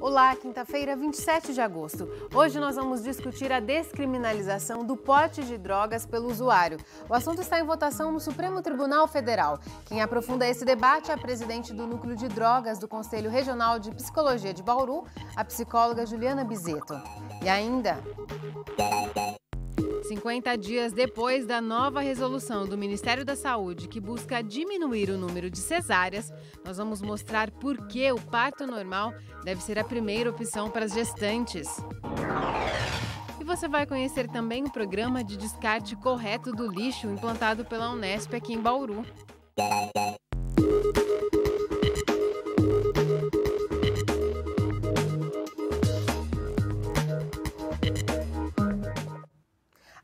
Olá, quinta-feira, 27 de agosto. Hoje nós vamos discutir a descriminalização do porte de drogas pelo usuário. O assunto está em votação no Supremo Tribunal Federal. Quem aprofunda esse debate é a presidente do Núcleo de Drogas do Conselho Regional de Psicologia de Bauru, a psicóloga Juliana Bizetto. E ainda... 50 dias depois da nova resolução do Ministério da Saúde que busca diminuir o número de cesáreas, nós vamos mostrar por que o parto normal deve ser a primeira opção para as gestantes. E você vai conhecer também o programa de descarte correto do lixo implantado pela Unesp aqui em Bauru.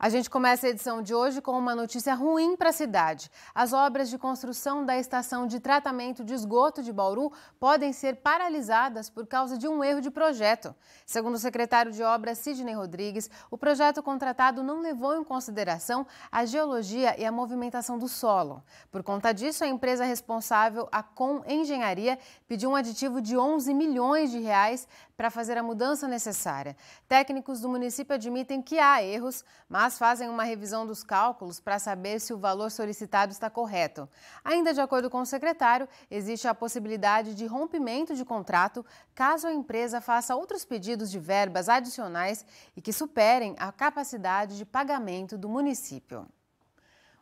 A gente começa a edição de hoje com uma notícia ruim para a cidade. As obras de construção da estação de tratamento de esgoto de Bauru podem ser paralisadas por causa de um erro de projeto. Segundo o secretário de Obras, Sidney Rodrigues, o projeto contratado não levou em consideração a geologia e a movimentação do solo. Por conta disso, a empresa responsável, a Com Engenharia, pediu um aditivo de 11 milhões de reais para fazer a mudança necessária. Técnicos do município admitem que há erros, mas fazem uma revisão dos cálculos para saber se o valor solicitado está correto. Ainda de acordo com o secretário, existe a possibilidade de rompimento de contrato caso a empresa faça outros pedidos de verbas adicionais e que superem a capacidade de pagamento do município.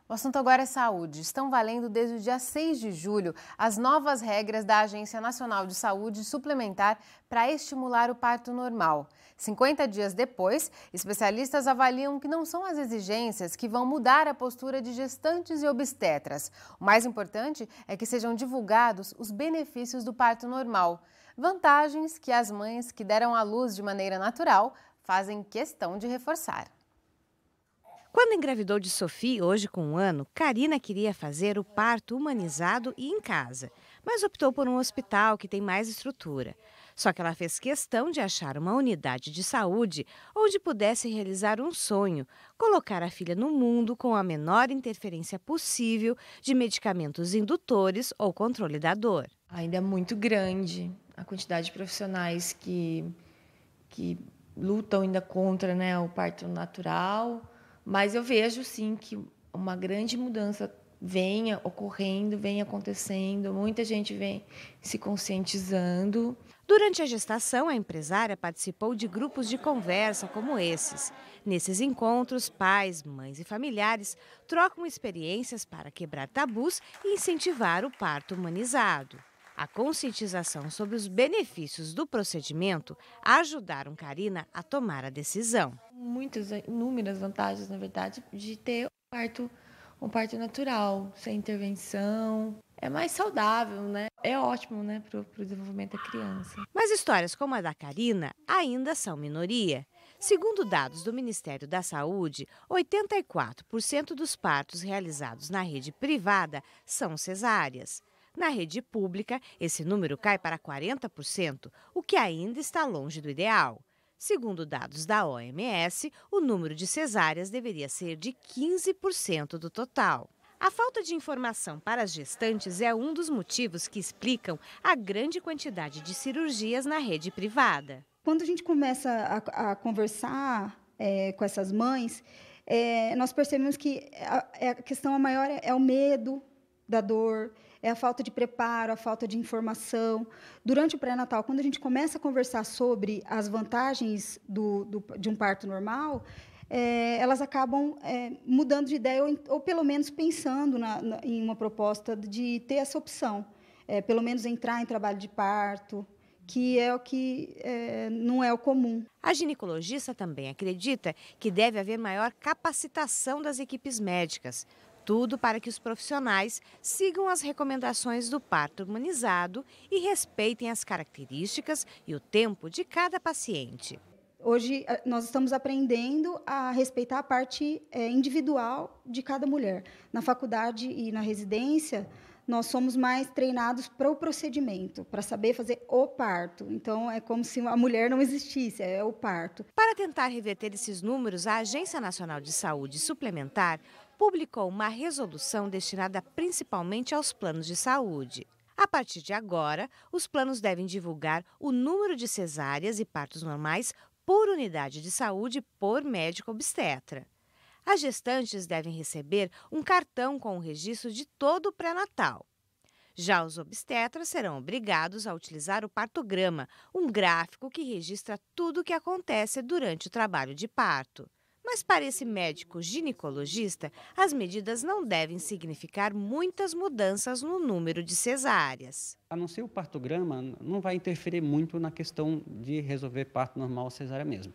O assunto agora é saúde. Estão valendo desde o dia 6 de julho as novas regras da Agência Nacional de Saúde Suplementar para estimular o parto normal. 50 dias depois, especialistas avaliam que não são as exigências que vão mudar a postura de gestantes e obstetras. O mais importante é que sejam divulgados os benefícios do parto normal. Vantagens que as mães que deram à luz de maneira natural fazem questão de reforçar. Quando engravidou de Sofia, hoje com 1 ano, Karina queria fazer o parto humanizado e em casa, mas optou por um hospital que tem mais estrutura. Só que ela fez questão de achar uma unidade de saúde onde pudesse realizar um sonho, colocar a filha no mundo com a menor interferência possível de medicamentos indutores ou controle da dor. Ainda é muito grande a quantidade de profissionais que lutam ainda contra, o parto natural. Mas eu vejo, sim, que uma grande mudança vem ocorrendo, vem acontecendo, muita gente vem se conscientizando. Durante a gestação, a empresária participou de grupos de conversa como esses. Nesses encontros, pais, mães e familiares trocam experiências para quebrar tabus e incentivar o parto humanizado. A conscientização sobre os benefícios do procedimento ajudaram Karina a tomar a decisão. Inúmeras vantagens, na verdade, de ter um parto natural, sem intervenção. É mais saudável, É ótimo, para o desenvolvimento da criança. Mas histórias como a da Karina ainda são minoria. Segundo dados do Ministério da Saúde, 84% dos partos realizados na rede privada são cesáreas. Na rede pública, esse número cai para 40%, o que ainda está longe do ideal. Segundo dados da OMS, o número de cesáreas deveria ser de 15% do total. A falta de informação para as gestantes é um dos motivos que explicam a grande quantidade de cirurgias na rede privada. Quando a gente começa a conversar com essas mães, nós percebemos que a questão maior é o medo da dor, é a falta de preparo, a falta de informação. Durante o pré-natal, quando a gente começa a conversar sobre as vantagens de um parto normal, elas acabam mudando de ideia ou pelo menos pensando em uma proposta de ter essa opção, pelo menos entrar em trabalho de parto, que é o que não é o comum. A ginecologista também acredita que deve haver maior capacitação das equipes médicas. Tudo para que os profissionais sigam as recomendações do parto humanizado e respeitem as características e o tempo de cada paciente. Hoje, nós estamos aprendendo a respeitar a parte individual de cada mulher. Na faculdade e na residência, nós somos mais treinados para o procedimento, para saber fazer o parto. Então, é como se a mulher não existisse, é o parto. Para tentar reverter esses números, a Agência Nacional de Saúde Suplementar publicou uma resolução destinada principalmente aos planos de saúde. A partir de agora, os planos devem divulgar o número de cesáreas e partos normais por unidade de saúde por médico obstetra. As gestantes devem receber um cartão com o registro de todo o pré-natal. Já os obstetras serão obrigados a utilizar o partograma, um gráfico que registra tudo o que acontece durante o trabalho de parto. Mas para esse médico ginecologista, as medidas não devem significar muitas mudanças no número de cesáreas. A não ser o partograma, não vai interferir muito na questão de resolver parto normal ou cesárea mesmo.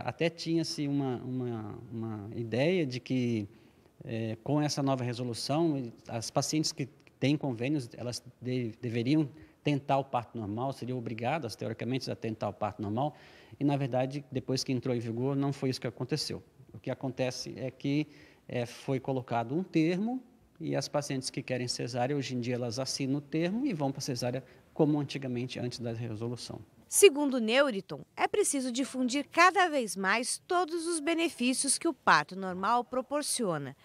Até tinha-se uma ideia de que, com essa nova resolução, as pacientes que têm convênios, elas deveriam tentar o parto normal, seriam obrigadas, teoricamente, a tentar o parto normal, e, na verdade, depois que entrou em vigor, não foi isso que aconteceu. O que acontece é que foi colocado um termo, e as pacientes que querem cesárea, hoje em dia, elas assinam o termo e vão para a cesárea como antigamente, antes da resolução. Segundo Neuriton, é preciso difundir cada vez mais todos os benefícios que o parto normal proporciona,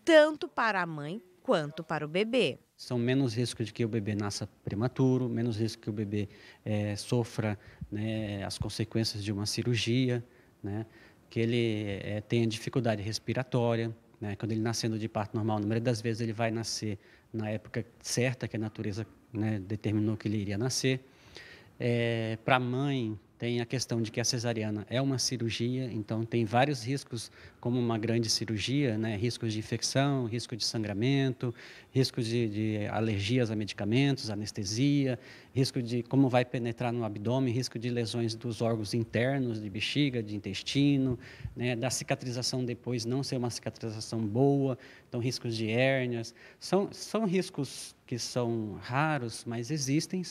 tanto para a mãe quanto para o bebê. São menos riscos de que o bebê nasça prematuro, menos risco que o bebê sofra, né, as consequências de uma cirurgia, né, que ele tenha dificuldade respiratória. Né, quando ele nascendo de parto normal, na maioria das vezes ele vai nascer na época certa que a natureza, né, determinou que ele iria nascer. Para a mãe, tem a questão de que a cesariana é uma cirurgia, então tem vários riscos, como uma grande cirurgia, né? Riscos de infecção, risco de sangramento, riscos de alergias a medicamentos, anestesia, risco de como vai penetrar no abdômen, risco de lesões dos órgãos internos, de bexiga, de intestino, né? Da cicatrização depois não ser uma cicatrização boa, então riscos de hérnias. São riscos que são raros, mas existem,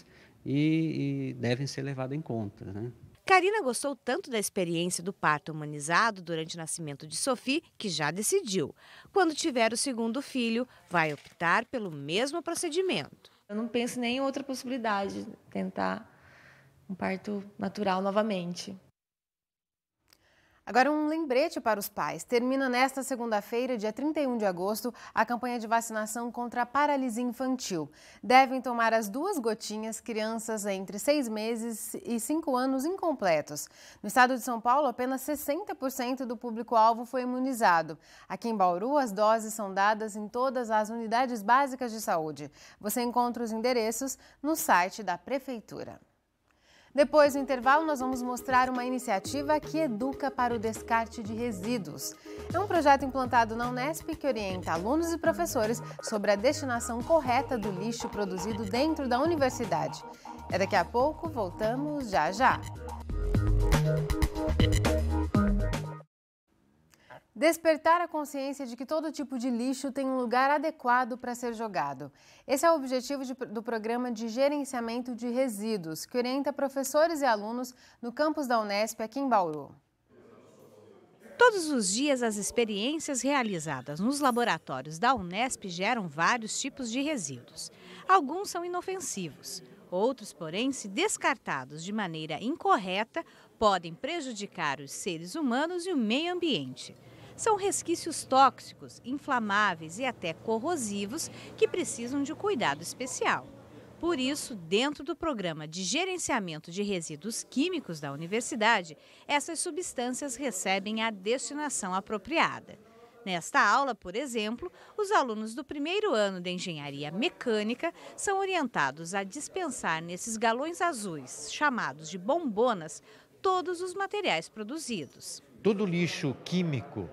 e devem ser levados em conta, né? Karina gostou tanto da experiência do parto humanizado durante o nascimento de Sophie que já decidiu. Quando tiver o segundo filho, vai optar pelo mesmo procedimento. Eu não penso nem em outra possibilidade de tentar um parto natural novamente. Agora, um lembrete para os pais. Termina nesta segunda-feira, dia 31 de agosto, a campanha de vacinação contra a paralisia infantil. Devem tomar as 2 gotinhas crianças entre 6 meses e 5 anos incompletos. No estado de São Paulo, apenas 60% do público-alvo foi imunizado. Aqui em Bauru, as doses são dadas em todas as unidades básicas de saúde. Você encontra os endereços no site da Prefeitura. Depois do intervalo, nós vamos mostrar uma iniciativa que educa para o descarte de resíduos. É um projeto implantado na Unesp que orienta alunos e professores sobre a destinação correta do lixo produzido dentro da universidade. Daqui a pouco, voltamos já. Despertar a consciência de que todo tipo de lixo tem um lugar adequado para ser jogado. Esse é o objetivo do Programa de Gerenciamento de Resíduos, que orienta professores e alunos no campus da Unesp aqui em Bauru. Todos os dias, as experiências realizadas nos laboratórios da Unesp geram vários tipos de resíduos. Alguns são inofensivos, outros, porém, se descartados de maneira incorreta, podem prejudicar os seres humanos e o meio ambiente. São resquícios tóxicos, inflamáveis e até corrosivos que precisam de cuidado especial. Por isso, dentro do Programa de Gerenciamento de Resíduos Químicos da universidade, essas substâncias recebem a destinação apropriada. Nesta aula, por exemplo, os alunos do primeiro ano de Engenharia Mecânica são orientados a dispensar nesses galões azuis, chamados de bombonas, todos os materiais produzidos. Todo lixo químico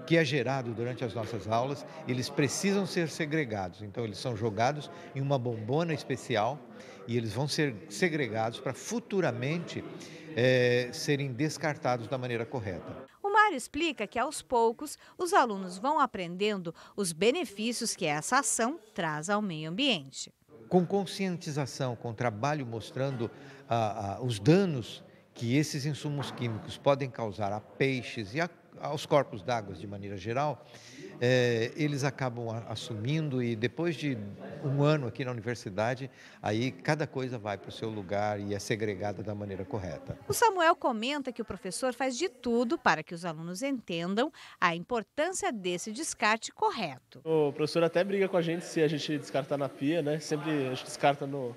que é gerado durante as nossas aulas, eles precisam ser segregados. Então, eles são jogados em uma bombona especial e eles vão ser segregados para futuramente serem descartados da maneira correta. O Mário explica que, aos poucos, os alunos vão aprendendo os benefícios que essa ação traz ao meio ambiente. Com conscientização, com trabalho mostrando os danos que esses insumos químicos podem causar a peixes e a aos corpos d'água de maneira geral, eles acabam assumindo e depois de um ano aqui na universidade, aí cada coisa vai para o seu lugar e é segregada da maneira correta. O Samuel comenta que o professor faz de tudo para que os alunos entendam a importância desse descarte correto. O professor até briga com a gente se a gente descartar na pia, né? Sempre a gente descarta no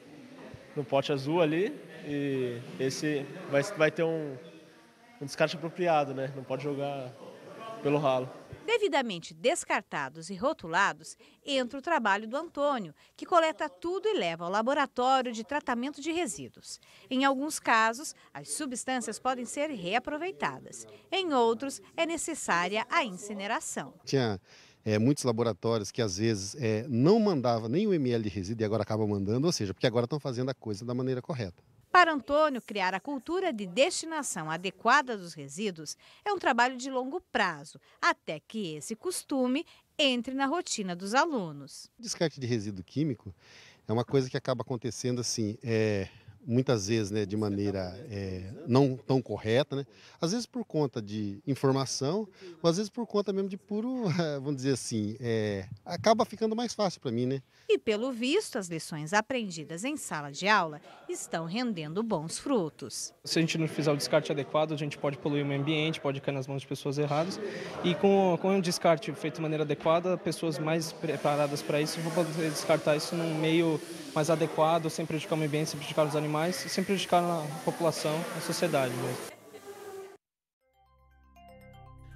pote azul ali e esse vai ter um descarte apropriado, né? Não pode jogar pelo ralo. Devidamente descartados e rotulados, entra o trabalho do Antônio, que coleta tudo e leva ao laboratório de tratamento de resíduos. Em alguns casos, as substâncias podem ser reaproveitadas. Em outros, é necessária a incineração. Tinha muitos laboratórios que às vezes não mandavam nem o ml de resíduo e agora acabam mandando, ou seja, porque agora estão fazendo a coisa da maneira correta. Para Antônio, criar a cultura de destinação adequada dos resíduos é um trabalho de longo prazo, até que esse costume entre na rotina dos alunos. O descarte de resíduo químico é uma coisa que acaba acontecendo assim, muitas vezes, né, de maneira não tão correta, né? Às vezes por conta de informação, ou às vezes por conta mesmo de puro, vamos dizer assim, acaba ficando mais fácil para mim, né? E pelo visto, as lições aprendidas em sala de aula estão rendendo bons frutos. Se a gente não fizer o descarte adequado, a gente pode poluir o meio ambiente, pode cair nas mãos de pessoas erradas. E com o descarte feito de maneira adequada, pessoas mais preparadas para isso vão poder descartar isso num meio mais adequado, sem prejudicar o meio ambiente, sem prejudicar os animais, e sem prejudicar a população, a sociedade mesmo.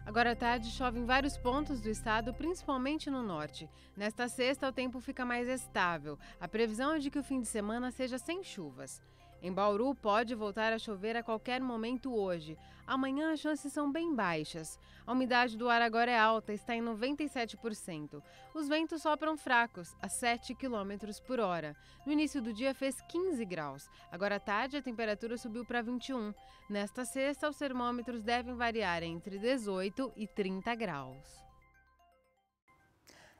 Agora à tarde chove em vários pontos do estado, principalmente no norte. Nesta sexta, o tempo fica mais estável. A previsão é de que o fim de semana seja sem chuvas. Em Bauru, pode voltar a chover a qualquer momento hoje. Amanhã, as chances são bem baixas. A umidade do ar agora é alta, está em 97%. Os ventos sopram fracos, a 7 km por hora. No início do dia fez 15 graus. Agora à tarde, a temperatura subiu para 21. Nesta sexta, os termômetros devem variar entre 18 e 30 graus.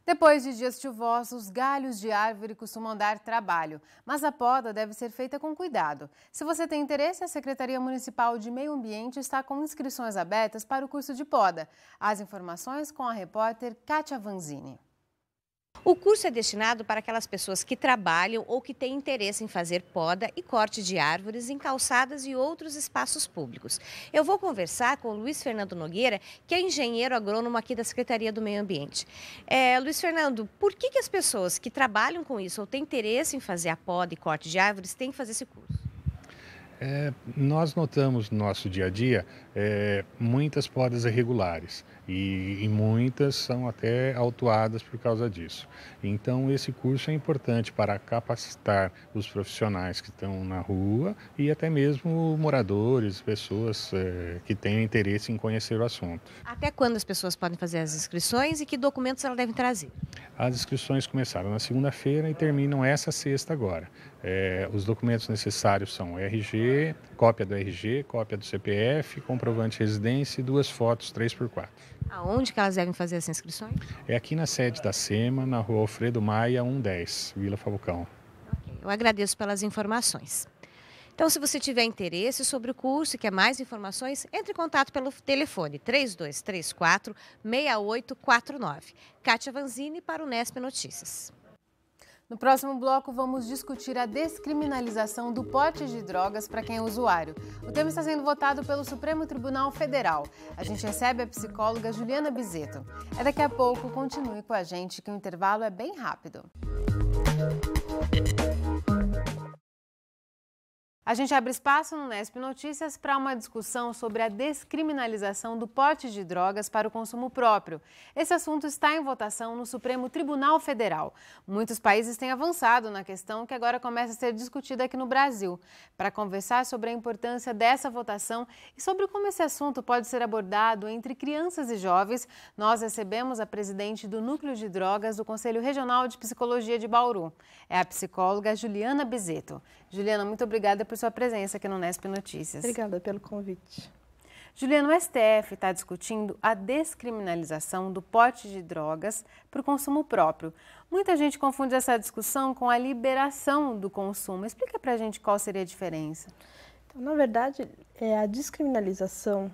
Depois de dias chuvosos, galhos de árvore costumam dar trabalho, mas a poda deve ser feita com cuidado. Se você tem interesse, a Secretaria Municipal de Meio Ambiente está com inscrições abertas para o curso de poda. As informações com a repórter Kátia Vanzini. O curso é destinado para aquelas pessoas que trabalham ou que têm interesse em fazer poda e corte de árvores em calçadas e outros espaços públicos. Eu vou conversar com o Luiz Fernando Nogueira, que é engenheiro agrônomo aqui da Secretaria do Meio Ambiente. Luiz Fernando, por que as pessoas que trabalham com isso ou têm interesse em fazer a poda e corte de árvores têm que fazer esse curso? Nós notamos no nosso dia a dia muitas podas irregulares e muitas são até autuadas por causa disso. Então esse curso é importante para capacitar os profissionais que estão na rua e até mesmo moradores, pessoas que tenham interesse em conhecer o assunto. Até quando as pessoas podem fazer as inscrições e que documentos elas devem trazer? As inscrições começaram na segunda-feira e terminam essa sexta agora. Os documentos necessários são RG, cópia do RG, cópia do CPF, comprovante de residência e 2 fotos 3x4. Aonde que elas devem fazer as inscrições? É aqui na sede da SEMA, na rua Alfredo Maia, 110, Vila Falcão. Okay. Eu agradeço pelas informações. Então, se você tiver interesse sobre o curso e quer mais informações, entre em contato pelo telefone 3234-6849. Kátia Vanzini para o Nesp Notícias. No próximo bloco, vamos discutir a descriminalização do porte de drogas para quem é usuário. O tema está sendo votado pelo Supremo Tribunal Federal. A gente recebe a psicóloga Juliana Bizetto. Daqui a pouco, continue com a gente, que o intervalo é bem rápido. A gente abre espaço no Nesp Notícias para uma discussão sobre a descriminalização do porte de drogas para o consumo próprio. Esse assunto está em votação no Supremo Tribunal Federal. Muitos países têm avançado na questão, que agora começa a ser discutida aqui no Brasil. Para conversar sobre a importância dessa votação e sobre como esse assunto pode ser abordado entre crianças e jovens, nós recebemos a presidente do Núcleo de Drogas do Conselho Regional de Psicologia de Bauru. É a psicóloga Juliana Bizetto. Juliana, muito obrigada por sua presença aqui no Nesp Notícias. Obrigada pelo convite. Juliana, o STF está discutindo a descriminalização do porte de drogas para o consumo próprio. Muita gente confunde essa discussão com a liberação do consumo. Explica para a gente qual seria a diferença. Então, na verdade, a descriminalização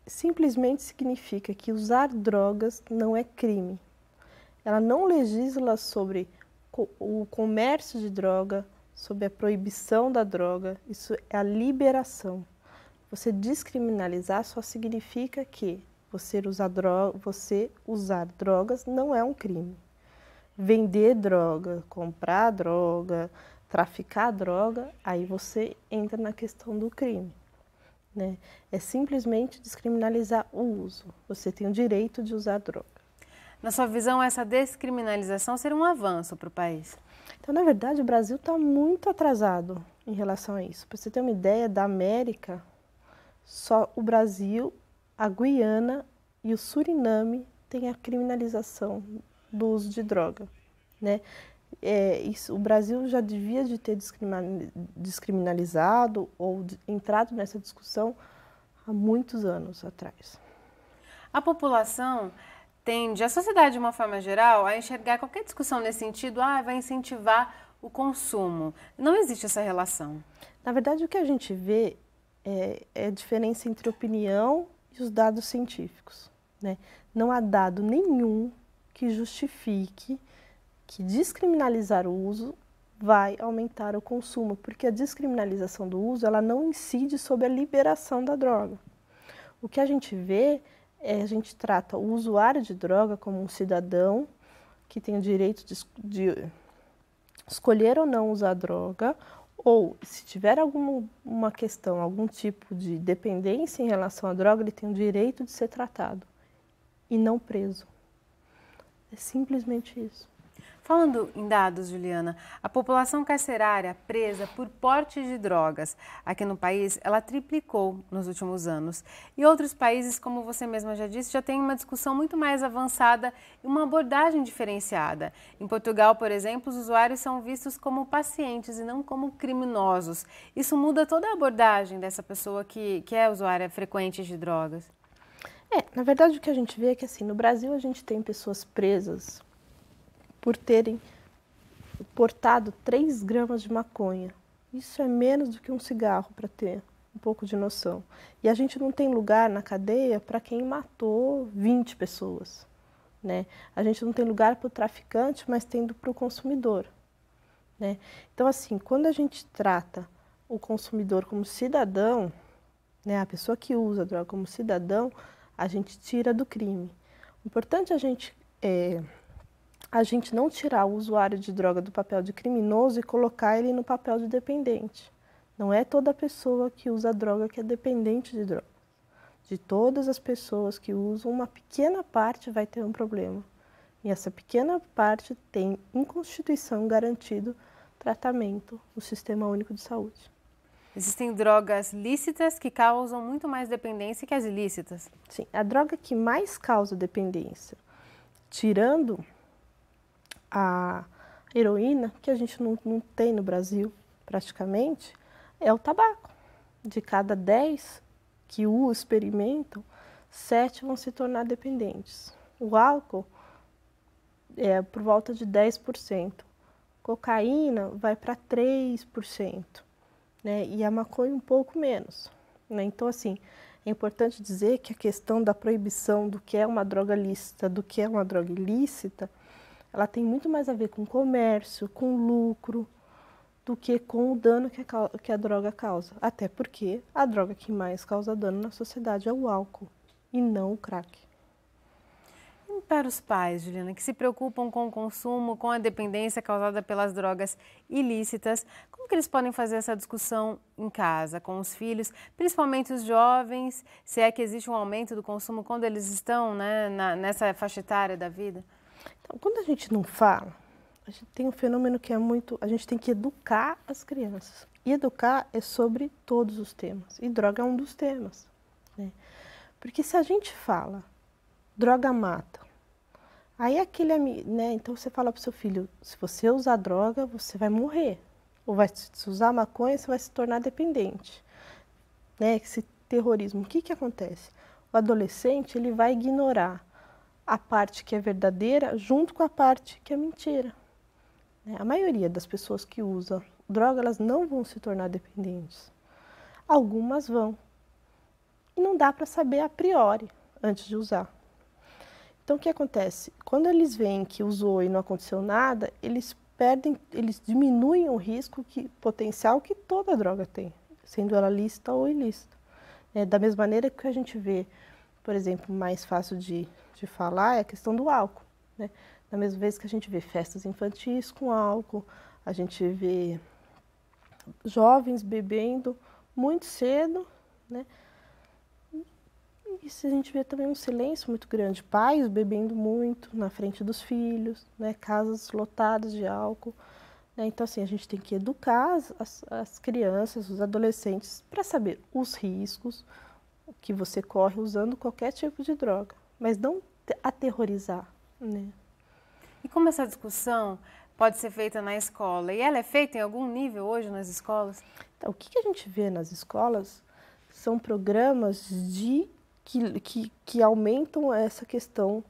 simplesmente significa que usar drogas não é crime. Ela não legisla sobre o comércio de droga, sobre a proibição da droga, isso é a liberação. Você descriminalizar só significa que você usar drogas não é um crime. Vender droga, comprar droga, traficar droga, aí você entra na questão do crime. Né? É simplesmente descriminalizar o uso. Você tem o direito de usar droga. Na sua visão, essa descriminalização seria um avanço para o país? Então, na verdade, o Brasil está muito atrasado em relação a isso. Para você ter uma ideia, da América, só o Brasil, a Guiana e o Suriname têm a criminalização do uso de droga. Né? O Brasil já devia de ter descriminalizado ou entrado nessa discussão há muitos anos atrás. A população tende, a sociedade de uma forma geral, a enxergar qualquer discussão nesse sentido, vai incentivar o consumo. Não existe essa relação. Na verdade, o que a gente vê é a diferença entre opinião e os dados científicos. Né? Não há dado nenhum que justifique que descriminalizar o uso vai aumentar o consumo, porque a descriminalização do uso ela não incide sobre a liberação da droga. O que a gente vê a gente trata o usuário de droga como um cidadão que tem o direito de escolher ou não usar droga, ou se tiver alguma questão, algum tipo de dependência em relação à droga, ele tem o direito de ser tratado e não preso. É simplesmente isso. Falando em dados, Juliana, a população carcerária presa por porte de drogas aqui no país, ela triplicou nos últimos anos. E outros países, como você mesma já disse, já tem uma discussão muito mais avançada e uma abordagem diferenciada. Em Portugal, por exemplo, os usuários são vistos como pacientes e não como criminosos. Isso muda toda a abordagem dessa pessoa que é usuária frequente de drogas. Na verdade, o que a gente vê é que assim, no Brasil a gente tem pessoas presas por terem portado 3 gramas de maconha. Isso é menos do que um cigarro, para ter um pouco de noção. E a gente não tem lugar na cadeia para quem matou 20 pessoas. Né? A gente não tem lugar para o traficante, mas tendo para o consumidor. Né? Então, assim, quando a gente trata o consumidor como cidadão, né, a pessoa que usa a droga como cidadão, a gente tira do crime. O importante é a gente não tirar o usuário de droga do papel de criminoso e colocar ele no papel de dependente. Não é toda pessoa que usa droga que é dependente de droga. De todas as pessoas que usam, uma pequena parte vai ter um problema. E essa pequena parte tem, em Constituição, garantido tratamento no Sistema Único de Saúde. Existem drogas lícitas que causam muito mais dependência que as ilícitas? Sim, a droga que mais causa dependência, tirando a heroína, que a gente não tem no Brasil praticamente, é o tabaco. De cada 10 que o experimentam, 7 vão se tornar dependentes. O álcool é por volta de 10%. Cocaína vai para 3%. Né? E a maconha um pouco menos. Né? Então, assim, é importante dizer que a questão da proibição do que é uma droga lícita, do que é uma droga ilícita, ela tem muito mais a ver com comércio, com lucro, do que com o dano que a droga causa. Até porque a droga que mais causa dano na sociedade é o álcool e não o crack. E para os pais, Juliana, que se preocupam com o consumo, com a dependência causada pelas drogas ilícitas, como que eles podem fazer essa discussão em casa, com os filhos, principalmente os jovens, se é que existe um aumento do consumo quando eles estão, né, nessa faixa etária da vida? Então, quando a gente não fala, a gente tem um fenômeno que é muito... A gente tem que educar as crianças. E educar é sobre todos os temas. E droga é um dos temas. Né? Porque se a gente fala, droga mata, aí aquele... Né, então você fala para o seu filho, se você usar droga, você vai morrer. Ou se usar maconha, você vai se tornar dependente. Né? Esse terrorismo, o que acontece? O adolescente ele vai ignorar a parte que é verdadeira junto com a parte que é mentira. A maioria das pessoas que usam droga, elas não vão se tornar dependentes. Algumas vão. e não dá para saber a priori antes de usar. Então, o que acontece? Quando eles veem que usou e não aconteceu nada, eles diminuem o risco potencial que toda droga tem, sendo ela lícita ou ilícita. Da mesma maneira que a gente vê, por exemplo, mais fácil de falar é a questão do álcool, né? Da mesma vez que a gente vê festas infantis com álcool, a gente vê jovens bebendo muito cedo, né? E a gente vê também um silêncio muito grande, pais bebendo muito na frente dos filhos, né? Casas lotadas de álcool, né? Então, assim, a gente tem que educar as crianças, os adolescentes, para saber os riscos que você corre usando qualquer tipo de droga, mas não aterrorizar, né? E como essa discussão pode ser feita na escola? E ela é feita em algum nível hoje nas escolas? Então, o que a gente vê nas escolas são programas que aumentam essa questão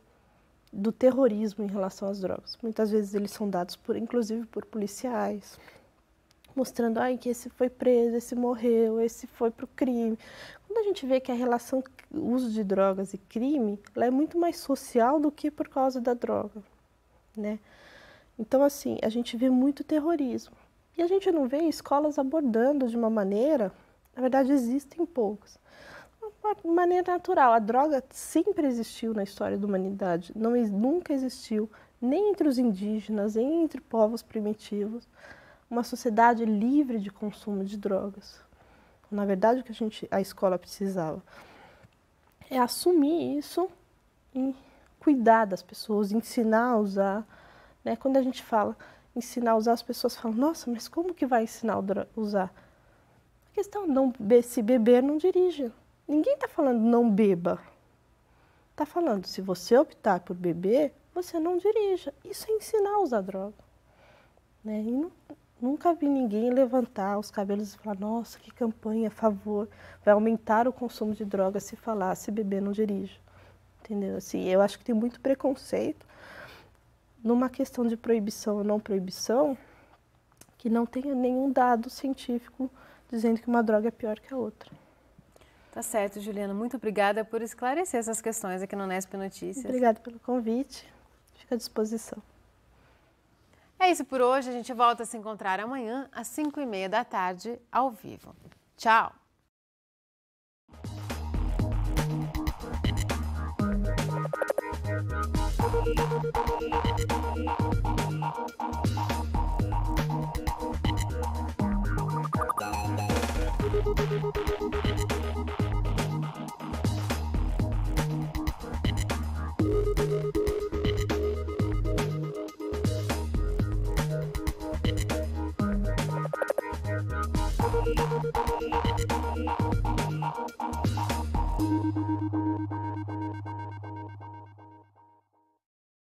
do terrorismo em relação às drogas. Muitas vezes eles são dados, inclusive por policiais, mostrando que esse foi preso, esse morreu, esse foi para o crime. Quando a gente vê que a relação uso de drogas e crime, ela é muito mais social do que por causa da droga, né? Então, assim, a gente vê muito terrorismo. E a gente não vê escolas abordando de uma maneira, na verdade existem poucas, uma maneira natural. A droga sempre existiu na história da humanidade, nunca existiu, nem entre os indígenas, nem entre povos primitivos, uma sociedade livre de consumo de drogas. Na verdade, o que a escola precisava é assumir isso e cuidar das pessoas, ensinar a usar, né? Quando a gente fala ensinar a usar, as pessoas falam, nossa, mas como que vai ensinar a usar? A questão é se beber, não dirija. Ninguém está falando não beba. Está falando, se você optar por beber, você não dirija. Isso é ensinar a usar droga, né? E nunca vi ninguém levantar os cabelos e falar, nossa, que campanha a favor, vai aumentar o consumo de drogas se falar, se beber, não dirija. Entendeu? Assim, eu acho que tem muito preconceito numa questão de proibição ou não proibição, que não tenha nenhum dado científico dizendo que uma droga é pior que a outra. Tá certo, Juliana. Muito obrigada por esclarecer essas questões aqui no Nesp Notícias. Obrigada pelo convite. Fico à disposição. É isso por hoje. A gente volta a se encontrar amanhã às 5h30 da tarde, ao vivo. Tchau!